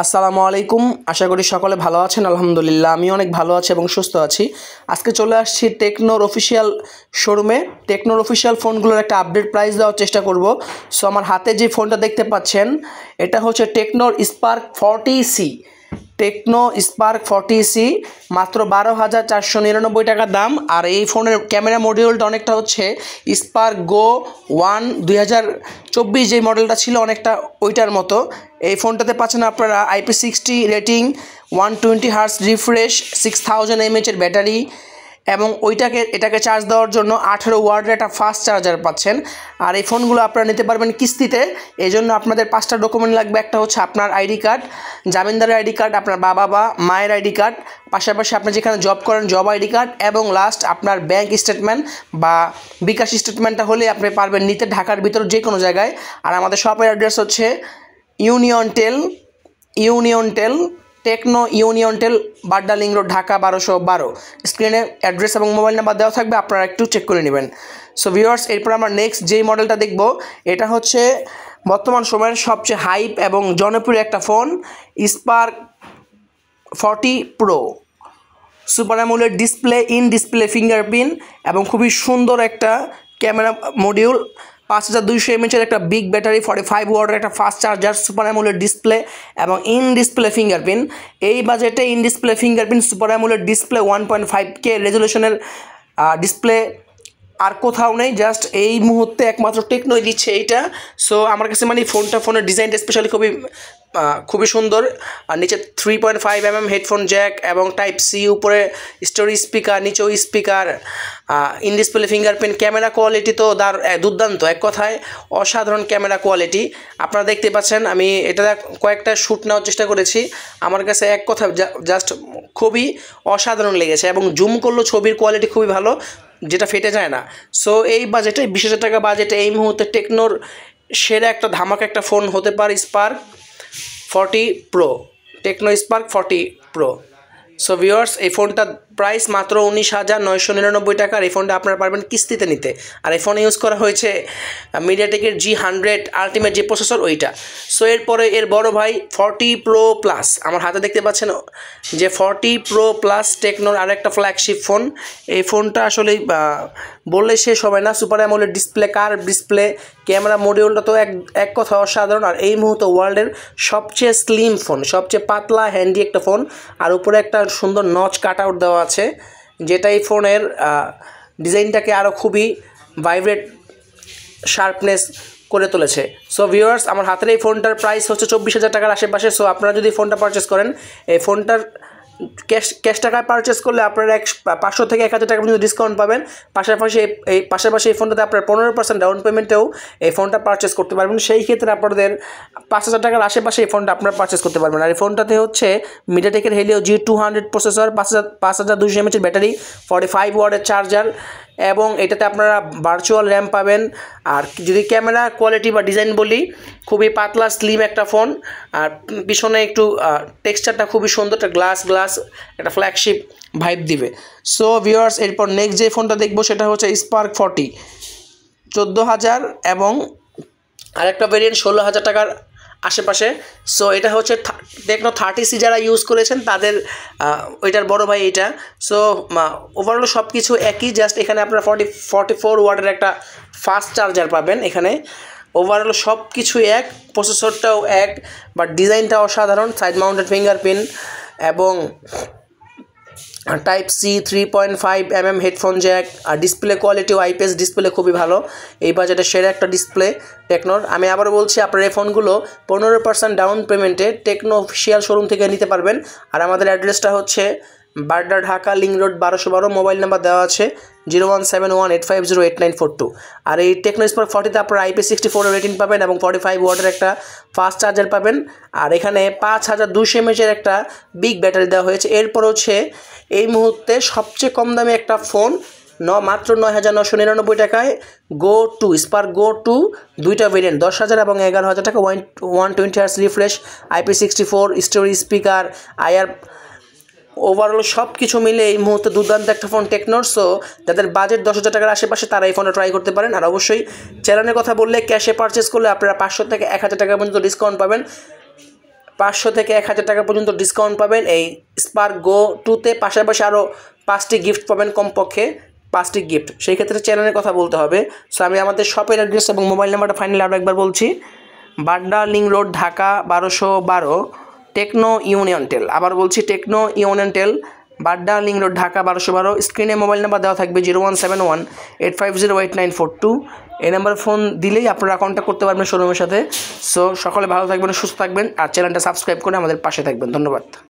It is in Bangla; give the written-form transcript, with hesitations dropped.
আসসালামু আলাইকুম। আশা করি সকলে ভালো আছেন। আলহামদুলিল্লাহ আমি অনেক ভালো আছি এবং সুস্থ আছি। আজকে চলে আসছি টেকনোর অফিসিয়াল শোরুমে। টেকনোর অফিসিয়াল ফোনগুলোর একটা আপডেট প্রাইস দেওয়ার চেষ্টা করব। সো আমার হাতে যে ফোনটা দেখতে পাচ্ছেন এটা হচ্ছে টেকনোর spark 40C। Tecno Spark 40C মাত্র 12,499 টাকা দাম। আর এই ফোনের ক্যামেরা মডিউলটা অনেকটা হচ্ছে স্পার্ক গো 1 2024 যে মডেলটা ছিল অনেকটা ওইটার মতো। এই ফোনটাতে পাচ্ছেন আপনারা IP60 rating, 120 hertz refresh, 6000 mAh এর ব্যাটারি এবং এটাকে চার্জ দেওয়ার জন্য 18 ওয়াটের একটা ফাস্ট চার্জার পাচ্ছেন। আর এই ফোনগুলো আপনারা নিতে পারবেন কিস্তিতে। এই জন্য আপনাদের 5টা ডকুমেন্ট লাগবে। একটা হচ্ছে আপনার আইডি কার্ড, জামিনদারের আইডি কার্ড, আপনার বাবা বা মায়ের আইডি কার্ড, পাশাপাশি আপনি যেখানে জব করেন জব আইডি কার্ড এবং লাস্ট আপনার ব্যাংক স্টেটমেন্ট বা বিকাশ স্টেটমেন্টটা হলে আপনি পারবেন নিতে ঢাকার ভিতর যে কোনো জায়গায়। আর আমাদের শপের অ্যাড্রেস হচ্ছে ইউনিয়ন টেল techno Union Tel, Badda link road, Dhaka 1212। স্ক্রিনে অ্যাড্রেস এবং মোবাইল নাম্বার দেওয়া থাকবে, আপনারা একটু চেক করে নেবেন। সো ভিউয়ার্স, এরপর আমরা নেক্সট যেই মডেলটা দেখব এটা হচ্ছে বর্তমান সময়ের সবচেয়ে হাইপ এবং জনপ্রিয় একটা phone, Spark 40 Pro. Super AMOLED display, in display fingerprint এবং খুবই সুন্দর একটা ক্যামেরা মডিউল, 5200 mAh একটা বিগ ব্যাটারি, 45 ওয়াটের একটা fast charger, super AMOLED display এবং ইন ডিসপ্লে ফিঙ্গারপ্রিন্ট। এই বাজেটে in display fingerprint, super AMOLED display, 1.5K রেজলিউশনের ডিসপ্লে আর কোথাও নেই। জাস্ট এই মুহূর্তে একমাত্র টেকনোই দিচ্ছে এইটা। সো আমার কাছে মানে ফোনের ডিজাইনটা স্পেশালি খুবই সুন্দর। আর নিচে 3.5mm হেডফোন জ্যাক এবং টাইপ সি, উপরে স্টোরি স্পিকার, নিচেও speaker, in display fingerprint. Camera quality তো দুর্দান্ত, এক কথায় অসাধারণ ক্যামেরা কোয়ালিটি। আপনারা দেখতে পাচ্ছেন আমি এটা কয়েকটা শ্যুট নেওয়ার চেষ্টা করেছি। আমার কাছে এক কথা জাস্ট খুবই অসাধারণ লেগেছে এবং জুম করলেও ছবির কোয়ালিটি খুবই ভালো, যেটা ফেটে যায় না। সো এই বাজেটে 20,000 টাকা বাজেটে এই মুহূর্তে টেকনোর সেরা একটা ধামাকা একটা ফোন হতে পারে spark 40 pro, Tecno Spark 40 pro. So viewers, এই ফোনটার প্রাইস মাত্র 19,999 টাকা। আর এই ফোনটা আপনারা পারবেন কিস্তিতে নিতে। আর এই ফোনে ইউজ করা হয়েছে মিডিয়াটেকের G100 আলটিমেট যে প্রসেসর ওইটা। সো এরপরে এর বড় ভাই 40 প্রো প্লাস, আমার হাতে দেখতে পাচ্ছেন যে 40 প্রো প্লাস টেকনোর আরেকটা ফ্ল্যাগশিপ ফোন। এই ফোনটা আসলে বললে শেষ হবে না। Super AMOLED display, curve display, camera মডিউলটা তো এক কথা অসাধারণ। আর এই মুহূর্তে ওয়ার্ল্ডের সবচেয়ে স্লিম ফোন, সবচেয়ে পাতলা হ্যান্ডি একটা ফোন। আর উপরে একটা সুন্দর নচ কাট আউট দেওয়া আছে, যেটা এই ফোনের ডিজাইনটাকে আরও খুবই ভাইব্রেট শার্পনেস করে তুলেছে। সো ভিউয়ার্স, আমার হাতের এই ফোনটার প্রাইস হচ্ছে 24,000 টাকার আশেপাশে। সো আপনারা যদি ফোনটা পারচেস করেন, এই ফোনটার ক্যাশ টাকায় পারচেস করলে আপনারা 500 থেকে 1,000 টাকা পর্যন্ত ডিসকাউন্ট পাবেন। পাশাপাশি এই ফোনটাতে আপনার 15% ডাউন পেমেন্টেও এই ফোনটা পারচেস করতে পারবেন। সেই ক্ষেত্রে আপনাদের 5,000 টাকার আশেপাশে এই ফোনটা আপনারা পারচেস করতে পারবেন। আর এই ফোনটাতে হচ্ছে মিডিয়াটেকের Helio G200 processor, 5200 mAh battery, 45 ওয়াটের চার্জার এবং এটাতে আপনারা ভার্চুয়াল র্যাম পাবেন। আর যদি ক্যামেরা কোয়ালিটি বা ডিজাইন বলি, খুবই পাতলা স্লিম একটা ফোন। আর পিছনে একটু টেক্সচারটা খুবই সুন্দর, একটা গ্লাস একটা ফ্ল্যাগশিপ ভাইব দিবে। সো ভিউয়ার্স, এরপর নেক্সট যে ফোনটা দেখবো সেটা হচ্ছে স্পার্ক 40, 14,000 এবং আরেকটা ভেরিয়েন্ট 16,000 টাকার আশেপাশে। সো এটা হচ্ছে টেকনো 30C যারা ইউজ করেছেন তাদের ওইটার বড় ভাই এটা। সো ওভারঅল সব কিছু একই, জাস্ট এখানে আপনারা 44 ওয়াটের একটা ফাস্ট চার্জার পাবেন। এখানে ওভারঅল সব কিছু এক, প্রসেসরটাও এক, বাট ডিজাইনটা অসাধারণ। সাইড মাউন্টেড ফিঙ্গারপ্রিন্ট এবং type C, 3.5mm headphone jack. আর ডিসপ্লে কোয়ালিটিও IPS ডিসপ্লে খুবই ভালো। এই বাজেটে সেরা একটা ডিসপ্লে টেকনোর। আমি আবারও বলছি, আপনার এই ফোনগুলো 15% ডাউন পেমেন্টে টেকনো অফিসিয়াল শোরুম থেকে নিতে পারবেন। আর আমাদের অ্যাড্রেসটা হচ্ছে Badda, Dhaka link road 1212। Mobile number দেওয়া আছে 017185084942। আর এই টেকনো স্পার্ক 40তে আপনারা IP64 রেটিং পাবেন এবং 45 ওয়াটের একটা ফাস্ট চার্জার পাবেন। আর এখানে 5200 mAh একটা বিগ ব্যাটারি দেওয়া হয়েছে। এরপর হচ্ছে এই মুহূর্তে সবচেয়ে কম দামে একটা ফোন, মাত্র 9,999 টাকায় স্পার্ক গো টু, দুইটা ভেরিয়েন্ট, 10,000 এবং 11,000 টাকা, 120 hertz refresh, IP64 story speaker, IR। Overall সব কিছু মিলে এই মুহূর্তে দুর্দান্ত একটা ফোন টেকনোর। সো যাদের বাজেট 10,000 টাকার আশেপাশে তারা এই ফোনটা ট্রাই করতে পারেন। আর অবশ্যই চ্যানেলের কথা বললে, ক্যাশে পারচেস করলে আপনারা 500 থেকে 1,000 টাকা পর্যন্ত ডিসকাউন্ট পাবেন। 500 থেকে 1000 টাকা পর্যন্ত ডিসকাউন্ট পাবেন এই স্পার্ক গো 2তে। পাশাপাশি আরও 5টি গিফট পাবেন, কমপক্ষে 5টি গিফট। সেই ক্ষেত্রে চ্যানেলের কথা বলতে হবে। সো আমি আমাদের শপের অ্যাড্রেস এবং মোবাইল নাম্বারটা ফাইনালি আরও একবার বলছি। Badda link road, Dhaka 1212, Techno Union Tel. আবার বলছি, Techno Union Tel, Badda link road, Dhaka 1212। স্ক্রিনে মোবাইল নাম্বার দেওয়া থাকবে 017185089942। এই নাম্বারে ফোন দিলেই আপনারা কন্ট্যাক্ট করতে পারবেন শোরুমের সাথে। সো সকলে ভালো থাকবেন, সুস্থ থাকবেন, আর চ্যানেলটা সাবস্ক্রাইব করে আমাদের পাশে থাকবেন। ধন্যবাদ।